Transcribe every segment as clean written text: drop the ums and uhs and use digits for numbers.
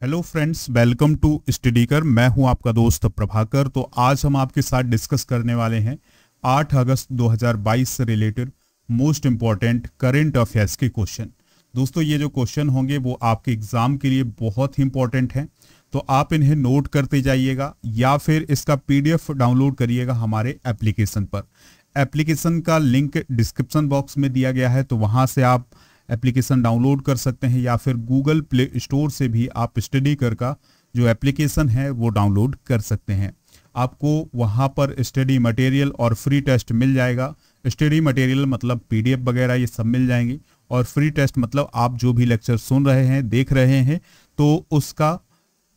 Hello friends, welcome to स्टडीकर। मैं हूं आपका दोस्त प्रभाकर। तो आज हम आपके साथ डिस्कस करने वाले हैं 8 अगस्त 2022 से related most important current affairs के क्वेश्चन। दोस्तों, ये जो क्वेश्चन होंगे वो आपके एग्जाम के लिए बहुत ही इंपॉर्टेंट हैं, तो आप इन्हें नोट करते जाइएगा या फिर इसका पीडीएफ डाउनलोड करिएगा हमारे एप्लीकेशन पर। एप्लीकेशन का लिंक डिस्क्रिप्शन बॉक्स में दिया गया है, तो वहाँ से आप एप्लीकेशन डाउनलोड कर सकते हैं या फिर गूगल प्ले स्टोर से भी आप स्टडीकर का जो एप्लीकेशन है वो डाउनलोड कर सकते हैं। आपको वहाँ पर स्टडी मटेरियल और फ्री टेस्ट मिल जाएगा। स्टडी मटेरियल मतलब पीडीएफ वगैरह ये सब मिल जाएंगे, और फ्री टेस्ट मतलब आप जो भी लेक्चर सुन रहे हैं, देख रहे हैं, तो उसका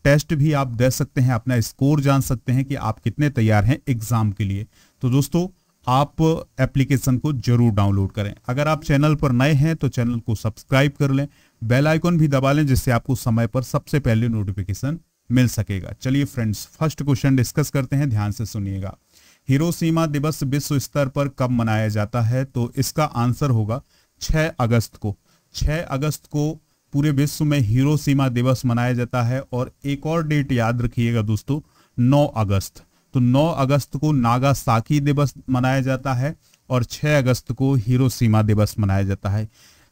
टेस्ट भी आप दे सकते हैं, अपना स्कोर जान सकते हैं कि आप कितने तैयार हैं एग्जाम के लिए। तो दोस्तों, आप एप्लीकेशन को जरूर डाउनलोड करें। अगर आप चैनल पर नए हैं तो चैनल को सब्सक्राइब कर लें, बेल आइकन भी दबा लें, जिससे आपको समय पर सबसे पहले नोटिफिकेशन मिल सकेगा। चलिए फ्रेंड्स, फर्स्ट क्वेश्चन डिस्कस करते हैं, ध्यान से सुनिएगा। हिरोशिमा दिवस विश्व स्तर पर कब मनाया जाता है? तो इसका आंसर होगा 6 अगस्त को। 6 अगस्त को पूरे विश्व में हिरोशिमा दिवस मनाया जाता है। और एक और डेट याद रखिएगा दोस्तों, 9 अगस्त। तो 9 अगस्त को नागासाकी दिवस मनाया जाता है और 6 अगस्त को हिरोशिमा दिवस मनाया जाता है।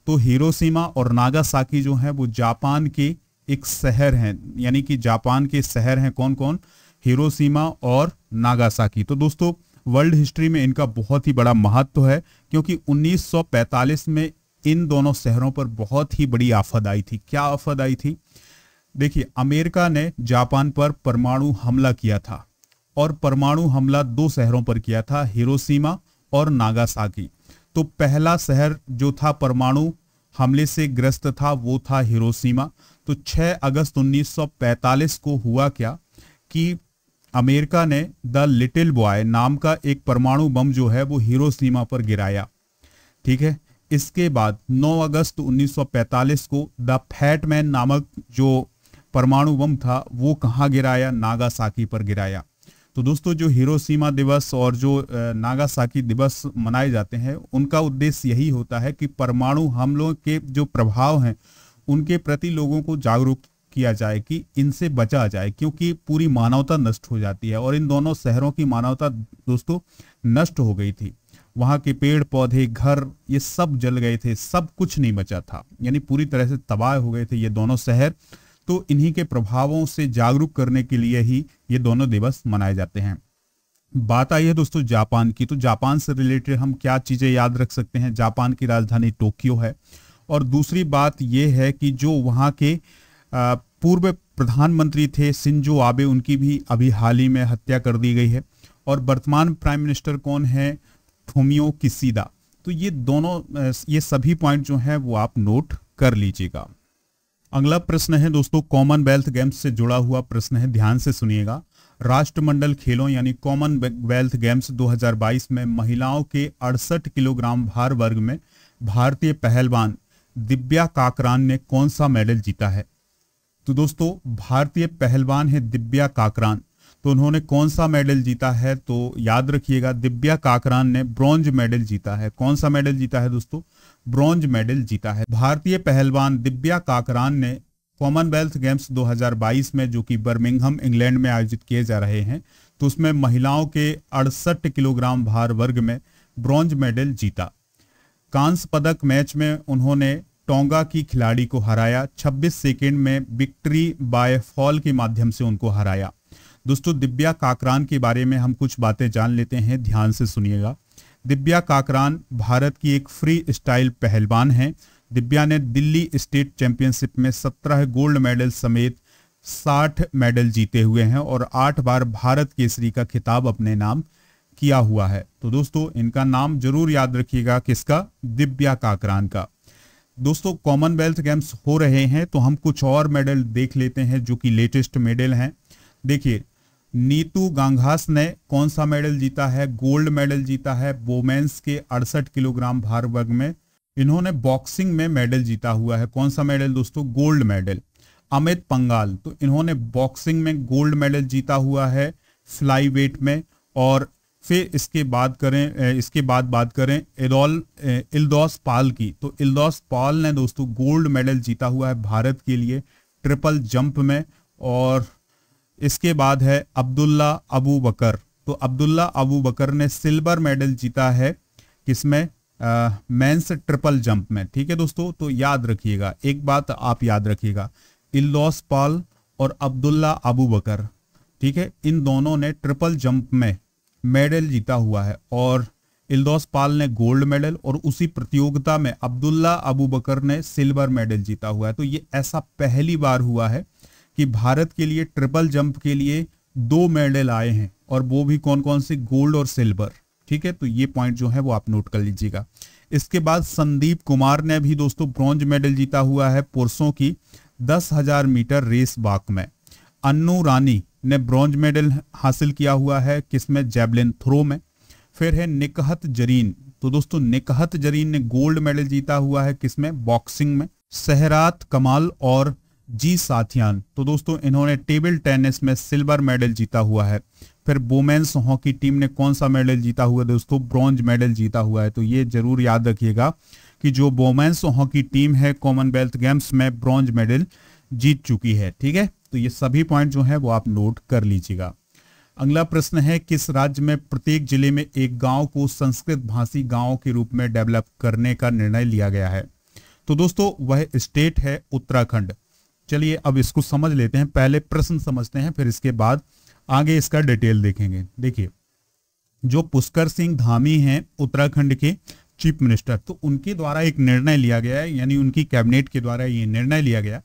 तो हिरोशिमा और नागासाकी जो है वो जापान के एक शहर हैं, यानी कि जापान के शहर हैं। कौन कौन? हिरोशिमा और नागासाकी। तो दोस्तों, वर्ल्ड हिस्ट्री में इनका बहुत ही बड़ा महत्व है, क्योंकि 1945 में इन दोनों शहरों पर बहुत ही बड़ी आफत आई थी। क्या आफत आई थी? देखिए, अमेरिका ने जापान पर परमाणु हमला किया था, और परमाणु हमला 2 शहरों पर किया था, हिरोशिमा और नागासाकी। तो पहला शहर जो था परमाणु हमले से ग्रस्त था वो था हिरोशिमा। तो 6 अगस्त 1945 को हुआ क्या कि अमेरिका ने द लिटिल बॉय नाम का एक परमाणु बम जो है वो हिरोशिमा पर गिराया। ठीक है। इसके बाद 9 अगस्त 1945 को द फैट मैन नामक जो परमाणु बम था वो कहाँ गिराया? नागासाकी पर गिराया। तो दोस्तों, जो हिरोशिमा दिवस और जो नागासाकी दिवस मनाए जाते हैं, उनका उद्देश्य यही होता है कि परमाणु हमलों के जो प्रभाव हैं उनके प्रति लोगों को जागरूक किया जाए कि इनसे बचा जाए, क्योंकि पूरी मानवता नष्ट हो जाती है। और इन दोनों शहरों की मानवता दोस्तों नष्ट हो गई थी। वहाँ के पेड़ पौधे, घर, ये सब जल गए थे, सब कुछ नहीं बचा था, यानी पूरी तरह से तबाह हो गए थे ये दोनों शहर। तो इन्हीं के प्रभावों से जागरूक करने के लिए ही ये दोनों दिवस मनाए जाते हैं। बात आई है दोस्तों जापान की। तो जापान से रिलेटेड हम क्या चीजें याद रख सकते हैं? जापान की राजधानी टोक्यो है। और दूसरी बात यह है कि जो वहाँ के पूर्व प्रधानमंत्री थे शिंजो आबे, उनकी भी अभी हाल ही में हत्या कर दी गई है। और वर्तमान प्राइम मिनिस्टर कौन है? Fumio Kishida. तो ये दोनों, ये सभी पॉइंट जो है वो आप नोट कर लीजिएगा। अगला प्रश्न है दोस्तों, कॉमनवेल्थ गेम्स से जुड़ा हुआ प्रश्न है, ध्यान से सुनिएगा। राष्ट्रमंडल खेलों यानी कॉमनवेल्थ गेम्स 2022 में महिलाओं के 68 किलोग्राम भार वर्ग में भारतीय पहलवान दिव्या काकरान ने कौन सा मेडल जीता है? तो दोस्तों, भारतीय पहलवान है दिव्या काकरान। तो उन्होंने कौन सा मेडल जीता है? तो याद रखिएगा, दिव्या काकरान ने ब्रॉन्ज मेडल जीता है। कौन सा मेडल जीता है दोस्तों? ब्रॉन्ज मेडल जीता है। भारतीय पहलवान दिव्या काकरान ने कॉमनवेल्थ गेम्स 2022 में, जो कि बर्मिंघम इंग्लैंड में आयोजित किए जा रहे हैं, तो उसमें महिलाओं के 68 किलोग्राम भार वर्ग में ब्रॉन्ज मेडल जीता। कांस्य पदक मैच में उन्होंने टोंगा की खिलाड़ी को हराया। 26 सेकेंड में विक्ट्री बाय फॉल के माध्यम से उनको हराया। दोस्तों, दिव्या काकरान के बारे में हम कुछ बातें जान लेते हैं, ध्यान से सुनिएगा। दिव्या काकरान भारत की एक फ्री स्टाइल पहलवान हैं। दिव्या ने दिल्ली स्टेट चैंपियनशिप में 17 गोल्ड मेडल समेत 60 मेडल जीते हुए हैं और 8 बार भारत केसरी का खिताब अपने नाम किया हुआ है। तो दोस्तों, इनका नाम जरूर याद रखिएगा, किसका? दिव्या काकरान का। दोस्तों, कॉमनवेल्थ गेम्स हो रहे हैं तो हम कुछ और मेडल देख लेते हैं जो कि लेटेस्ट मेडल हैं। देखिए, नीतू गांघास ने कौन सा मेडल जीता है? गोल्ड मेडल जीता है वोमेन्स के 68 किलोग्राम भार वर्ग में। इन्होंने बॉक्सिंग में मेडल जीता हुआ है। कौन सा मेडल दोस्तों? Gold medal. अमित पंगाल, तो इन्होंने बॉक्सिंग में गोल्ड मेडल जीता हुआ है फ्लाई वेट में। और फिर इसके बाद बात करें इल्दौस पाल की। तो इल्दौस पाल ने दोस्तों गोल्ड मेडल जीता हुआ है भारत के लिए ट्रिपल जंप में। और इसके बाद है अब्दुल्ला अबू बकर। तो अब्दुल्ला अबू बकर ने सिल्वर मेडल जीता है किसमें, मेंस ट्रिपल जंप में। ठीक है दोस्तों, तो याद रखिएगा, एक बात आप याद रखिएगा, इल्दौस पाल और अब्दुल्ला अबू बकर, ठीक है, इन दोनों ने ट्रिपल जंप में मेडल जीता हुआ है। और इल्दौस पाल ने गोल्ड मेडल और उसी प्रतियोगिता में अब्दुल्ला अबू बकर ने सिल्वर मेडल जीता हुआ है। तो ये ऐसा पहली बार हुआ है कि भारत के लिए ट्रिपल जंप के लिए 2 मेडल आए हैं, और वो भी कौन कौन से, गोल्ड और सिल्वर। ठीक है, तो ये पॉइंट जो है वो आप नोट कर लीजिएगा। इसके बाद संदीप कुमार ने भी दोस्तों ब्रॉन्ज मेडल जीता हुआ है पुरुषों की 10,000 मीटर रेस वाक में। अन्नू रानी ने ब्रॉन्ज मेडल हासिल किया हुआ है किसमें, जैवलिन थ्रो में। फिर है निकहत जरीन। तो दोस्तों निकहत जरीन ने गोल्ड मेडल जीता हुआ है किसमें, बॉक्सिंग में। सहरात कमाल और जी साथियान, तो दोस्तों इन्होंने टेबल टेनिस में सिल्वर मेडल जीता हुआ है। फिर वुमेन्स हॉकी टीम ने कौन सा मेडल जीता हुआ है दोस्तों, ब्रॉन्ज मेडल जीता हुआ है। तो ये जरूर याद रखिएगा कि जो वुमेन्स हॉकी टीम है कॉमनवेल्थ गेम्स में ब्रॉन्ज मेडल जीत चुकी है। ठीक है, तो ये सभी पॉइंट जो है वो आप नोट कर लीजिएगा। अगला प्रश्न है, किस राज्य में प्रत्येक जिले में एक गांव को संस्कृत भाषी गांव के रूप में डेवलप करने का निर्णय लिया गया है। तो दोस्तों वह स्टेट है उत्तराखंड। चलिए अब इसको समझ लेते हैं, पहले प्रश्न समझते हैं, फिर इसके बाद आगे इसका डिटेल देखेंगे। देखिए, जो पुष्कर सिंह धामी हैं उत्तराखंड के चीफ मिनिस्टर, तो उनके द्वारा एक निर्णय लिया गया है, यानी उनकी कैबिनेट के द्वारा ये निर्णय लिया गया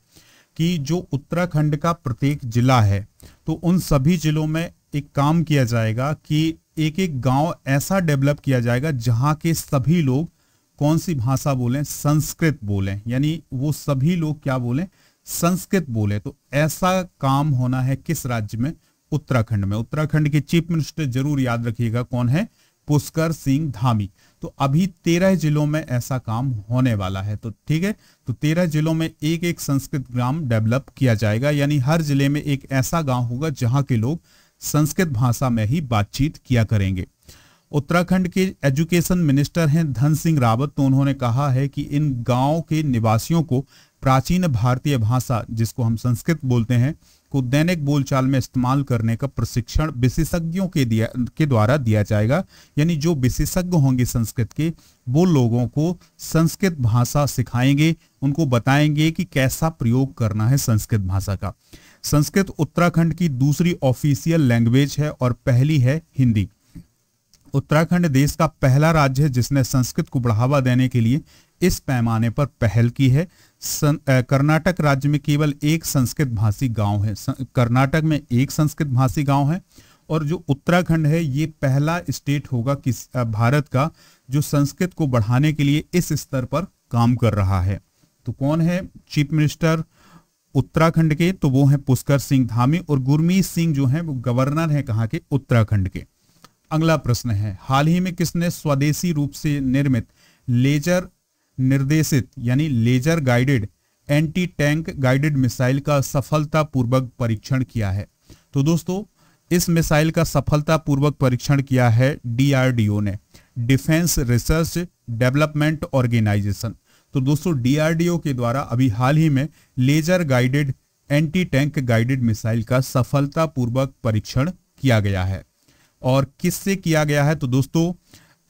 कि जो उत्तराखंड का प्रत्येक जिला है, तो उन सभी जिलों में एक काम किया जाएगा कि एक एक गांव ऐसा डेवलप किया जाएगा जहां के सभी लोग कौन सी भाषा बोलें, संस्कृत बोलें, यानी वो सभी लोग क्या बोलें, संस्कृत बोले। तो ऐसा काम होना है किस राज्य में, उत्तराखंड में। उत्तराखंड के चीफ मिनिस्टर जरूर याद रखिएगा कौन है, पुष्कर सिंह धामी। तो अभी 13 जिलों में ऐसा काम होने वाला है। तो ठीक है, तो 13 जिलों में एक एक संस्कृत ग्राम डेवलप किया जाएगा, यानी हर जिले में एक ऐसा गांव होगा जहां के लोग संस्कृत भाषा में ही बातचीत किया करेंगे। उत्तराखंड के एजुकेशन मिनिस्टर हैं धन सिंह रावत, तो उन्होंने कहा है कि इन गांव के निवासियों को प्राचीन भारतीय भाषा, जिसको हम संस्कृत बोलते हैं, को दैनिक बोलचाल में इस्तेमाल करने का प्रशिक्षण विशेषज्ञों के द्वारा दिया जाएगा। यानी जो विशेषज्ञ होंगे संस्कृत के, वो लोगों को संस्कृत भाषा सिखाएंगे, उनको बताएंगे कि कैसा प्रयोग करना है संस्कृत भाषा का। संस्कृत उत्तराखंड की दूसरी ऑफिशियल लैंग्वेज है और पहली है हिंदी। उत्तराखंड देश का पहला राज्य है जिसने संस्कृत को बढ़ावा देने के लिए इस पैमाने पर पहल की है। कर्नाटक राज्य में केवल एक संस्कृत भाषी गांव है, कर्नाटक में एक संस्कृत भाषी गांव है, और जो उत्तराखंड है ये पहला स्टेट होगा किस भारत का जो संस्कृत को बढ़ाने के लिए इस स्तर पर काम कर रहा है। तो कौन है चीफ मिनिस्टर उत्तराखंड के, तो वो है पुष्कर सिंह धामी, और गुरमीत सिंह जो है वो गवर्नर है कहाँ के, उत्तराखंड के। अगला प्रश्न है, हाल ही में किसने स्वदेशी रूप से निर्मित लेजर निर्देशित यानी laser guided anti tank guided missile का सफलतापूर्वक परीक्षण किया है? तो दोस्तों इस मिसाइल का सफलतापूर्वक परीक्षण किया है डीआरडीओ ने, डिफेंस रिसर्च डेवलपमेंट ऑर्गेनाइजेशन। तो दोस्तों डीआरडीओ के द्वारा अभी हाल ही में laser guided anti tank guided missile का सफलतापूर्वक परीक्षण किया गया है। और किससे किया गया है? तो दोस्तों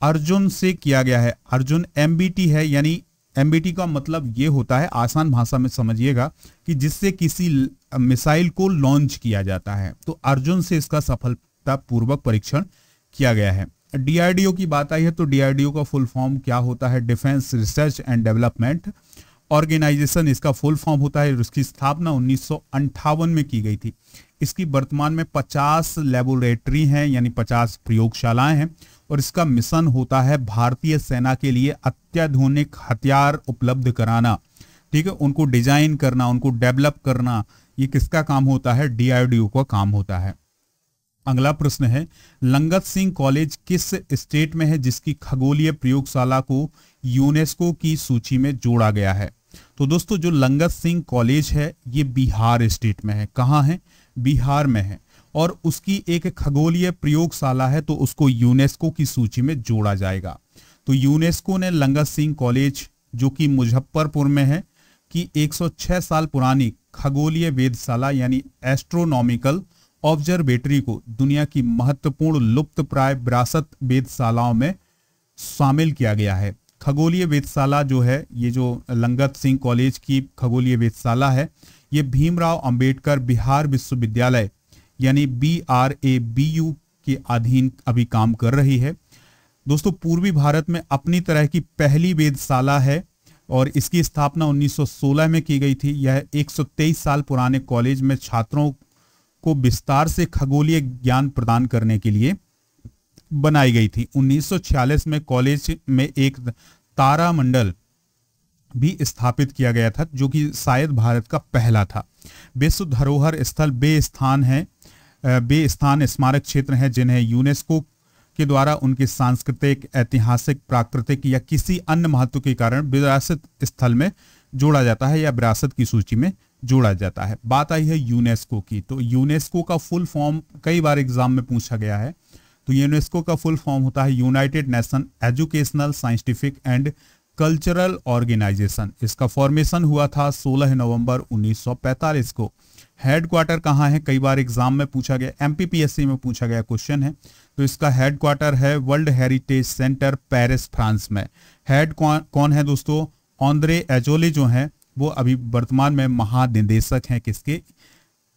अर्जुन से किया गया है। अर्जुन एमबीटी है, यानी एमबीटी का मतलब ये होता है, आसान भाषा में समझिएगा, कि जिससे किसी मिसाइल को लॉन्च किया जाता है। तो अर्जुन से इसका सफलतापूर्वक परीक्षण किया गया है। डीआरडीओ की बात आई है तो डीआरडीओ का फुल फॉर्म क्या होता है? Defence research and development organisation इसका फुल फॉर्म होता है। इसकी स्थापना 1958 में की गई थी। इसकी वर्तमान में 50 लेबोरेटरी हैं, यानी 50 प्रयोगशालाएं हैं, और इसका मिशन होता है भारतीय सेना के लिए अत्याधुनिक हथियार उपलब्ध कराना। ठीक है, उनको डिजाइन करना, उनको डेवलप करना, ये किसका काम होता है? डीआरडीओ का काम होता है। अगला प्रश्न है, लंगत सिंह कॉलेज किस स्टेट में है जिसकी खगोलीय प्रयोगशाला को यूनेस्को की सूची में जोड़ा गया है? तो दोस्तों जो लंगत सिंह कॉलेज है ये बिहार स्टेट में है। कहाँ है? बिहार में है, और उसकी एक खगोलीय प्रयोगशाला है, तो उसको यूनेस्को की सूची में जोड़ा जाएगा। तो यूनेस्को ने लंगत सिंह कॉलेज जो कि मुजफ्फरपुर में है, कि 106 साल पुरानी खगोलीय वेधशाला यानी एस्ट्रोनॉमिकल ऑब्जर्वेटरी को दुनिया की महत्वपूर्ण लुप्तप्राय विरासत वेधशालाओं में शामिल किया गया है। खगोलीय वेधशाला जो है, ये जो लंगत सिंह कॉलेज की खगोलीय वेधशाला है, ये भीमराव अंबेडकर बिहार विश्वविद्यालय यानी BRABU के अधीन अभी काम कर रही है। दोस्तों, पूर्वी भारत में अपनी तरह की पहली वेधशाला है और इसकी स्थापना 1916 में की गई थी। यह 123 साल पुराने कॉलेज में छात्रों को विस्तार से खगोलीय ज्ञान प्रदान करने के लिए बनाई गई थी। 1946 में कॉलेज में एक तारामंडल भी स्थापित किया गया था, जो कि शायद भारत का पहला था। विश्व धरोहर स्थल वे स्थान स्मारक क्षेत्र हैं जिन्हें यूनेस्को के द्वारा उनके सांस्कृतिक, ऐतिहासिक, प्राकृतिक या किसी अन्य महत्व के कारण विरासत स्थल में जोड़ा जाता है या विरासत की सूची में जोड़ा जाता है। बात आई है यूनेस्को की, तो यूनेस्को का फुल फॉर्म कई बार एग्जाम में पूछा गया है। तो यूनेस्को का फुल फॉर्म होता है united nation educational, scientific and cultural organisation. इसका फॉर्मेशन हुआ था 16 नवंबर 1945 को। हेडक्वार्टर कहाँ है, कई बार एग्जाम में पूछा गया, MPPSC में पूछा गया क्वेश्चन है। तो इसका हेडक्वार्टर है world heritage centre, Paris, France में। हेड कौन है दोस्तों? ऑन्द्रे एजोले जो हैं वो अभी वर्तमान में महानिदेशक हैं किसके?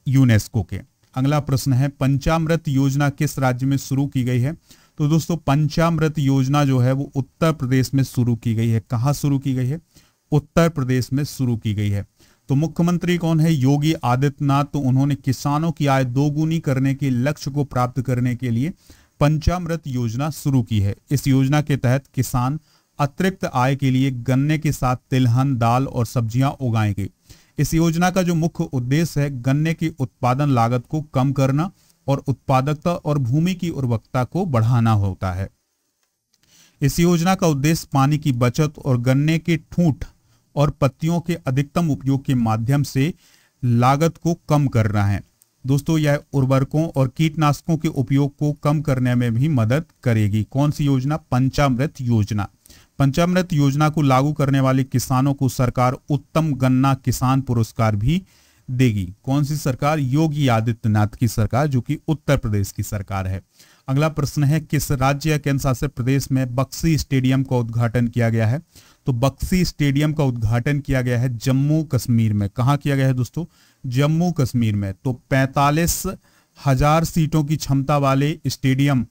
यूनेस्को के। अगला प्रश्न है, पंचामृत योजना किस राज्य में शुरू की गई है? तो दोस्तों, पंचामृत योजना जो है वो उत्तर प्रदेश में शुरू की गई है। कहाँ शुरू की गई है? उत्तर प्रदेश में शुरू की गई है। तो मुख्यमंत्री कौन है? योगी आदित्यनाथ। तो उन्होंने किसानों की आय दोगुनी करने के लक्ष्य को प्राप्त करने के लिए पंचामृत योजना शुरू की है। इस योजना के तहत किसान अतिरिक्त आय के लिए गन्ने के साथ तिलहन, दाल और सब्जियां उगाएंगे। इस योजना का जो मुख्य उद्देश्य है, गन्ने की उत्पादन लागत को कम करना और उत्पादकता और भूमि की उर्वरकता को बढ़ाना होता है। इस योजना का उद्देश्य पानी की बचत और गन्ने के ठूंठ और पत्तियों के अधिकतम उपयोग के माध्यम से लागत को कम करना है। दोस्तों, यह उर्वरकों और कीटनाशकों के उपयोग को कम करने में भी मदद करेगी। कौन सी योजना? पंचामृत योजना। पंचामृत योजना को लागू करने वाले किसानों को सरकार उत्तम गन्ना किसान पुरस्कार भी देगी। कौन सी सरकार? योगी आदित्यनाथ की सरकार, जो कि उत्तर प्रदेश की सरकार है। अगला प्रश्न है, किस राज्य या केंद्र शासित प्रदेश में बक्सी स्टेडियम का उद्घाटन किया गया है? तो बक्सी स्टेडियम का उद्घाटन किया गया है जम्मू कश्मीर में। कहाँ किया गया है दोस्तों? जम्मू कश्मीर में। तो 45,000 सीटों की क्षमता वाले स्टेडियम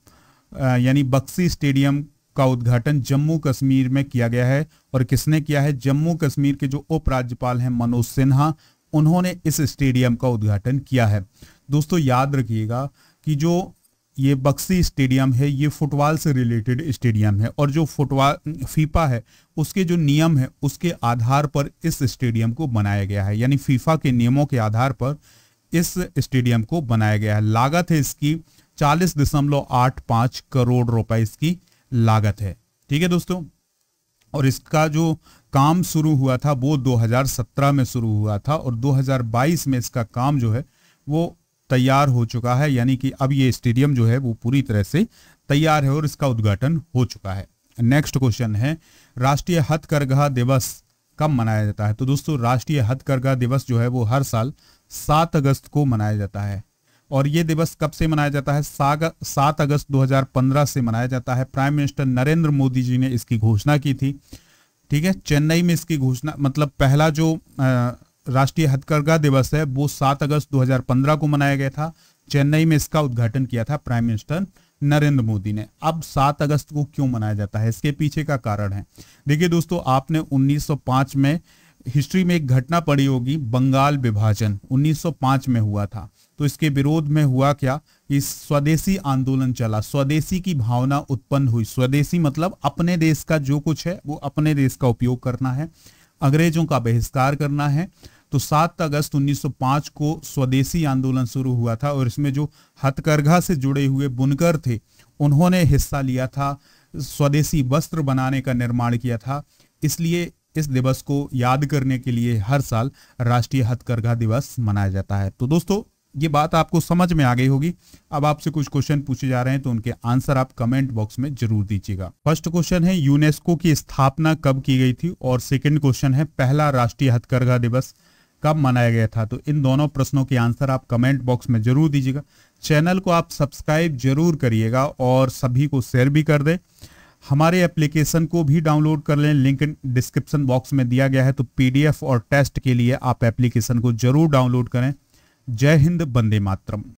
यानी बक्सी स्टेडियम का उद्घाटन जम्मू कश्मीर में किया गया है। और किसने किया है? जम्मू कश्मीर के जो उपराज्यपाल हैं मनोज सिन्हा, उन्होंने इस स्टेडियम का उद्घाटन किया है। दोस्तों, याद रखिएगा कि जो ये बक्सी स्टेडियम है ये फुटबॉल से रिलेटेड स्टेडियम है और जो फुटबॉल फीफा है उसके जो नियम है उसके आधार पर इस स्टेडियम को बनाया गया है। यानी फीफा के नियमों के आधार पर इस स्टेडियम को बनाया गया है। लागत है इसकी 40.85 करोड़ रुपए इसकी लागत है। ठीक है दोस्तों, और इसका जो काम शुरू हुआ था वो 2017 में शुरू हुआ था और 2022 में इसका काम जो है वो तैयार हो चुका है। यानी कि अब ये स्टेडियम जो है वो पूरी तरह से तैयार है और इसका उद्घाटन हो चुका है। नेक्स्ट क्वेश्चन है, राष्ट्रीय हथकरघा दिवस कब मनाया जाता है? तो दोस्तों, राष्ट्रीय हथकरघा दिवस जो है वो हर साल 7 अगस्त को मनाया जाता है। और ये दिवस कब से मनाया जाता है? 7 अगस्त 2015 से मनाया जाता है। प्राइम मिनिस्टर नरेंद्र मोदी जी ने इसकी घोषणा की थी। ठीक है, चेन्नई में इसकी घोषणा, मतलब पहला जो राष्ट्रीय हथकरघा दिवस है वो 7 अगस्त 2015 को मनाया गया था। चेन्नई में इसका उद्घाटन किया था प्राइम मिनिस्टर नरेंद्र मोदी ने। अब 7 अगस्त को क्यों मनाया जाता है? इसके पीछे का कारण है, देखिए दोस्तों, आपने 1905 में हिस्ट्री में एक घटना पढ़ी होगी, बंगाल विभाजन 1905 में हुआ था। तो इसके विरोध में हुआ क्या? इस स्वदेशी आंदोलन चला, स्वदेशी की भावना उत्पन्न हुई। स्वदेशी मतलब अपने देश का जो कुछ है वो अपने देश का उपयोग करना है, अंग्रेजों का बहिष्कार करना है। तो 7 अगस्त 1905 को स्वदेशी आंदोलन शुरू हुआ था और इसमें जो हथकरघा से जुड़े हुए बुनकर थे उन्होंने हिस्सा लिया था, स्वदेशी वस्त्र बनाने का निर्माण किया था। इसलिए इस दिवस को याद करने के लिए हर साल राष्ट्रीय हथकरघा दिवस मनाया जाता है। तो दोस्तों, ये बात आपको समझ में आ गई होगी। अब आपसे कुछ क्वेश्चन पूछे जा रहे हैं तो उनके आंसर आप कमेंट बॉक्स में जरूर दीजिएगा। फर्स्ट क्वेश्चन है यूनेस्को की स्थापना कब की गई थी, और सेकंड क्वेश्चन है पहला राष्ट्रीय हथकरघा दिवस कब मनाया गया था। तो इन दोनों प्रश्नों के आंसर आप कमेंट बॉक्स में जरूर दीजिएगा। चैनल को आप सब्सक्राइब जरूर करिएगा और सभी को शेयर भी कर दें। हमारे एप्लीकेशन को भी डाउनलोड कर लें, लिंक डिस्क्रिप्शन बॉक्स में दिया गया है। तो पीडीएफ और टेस्ट के लिए आप एप्लीकेशन को जरूर डाउनलोड करें। जय हिंद, वंदे मातरम।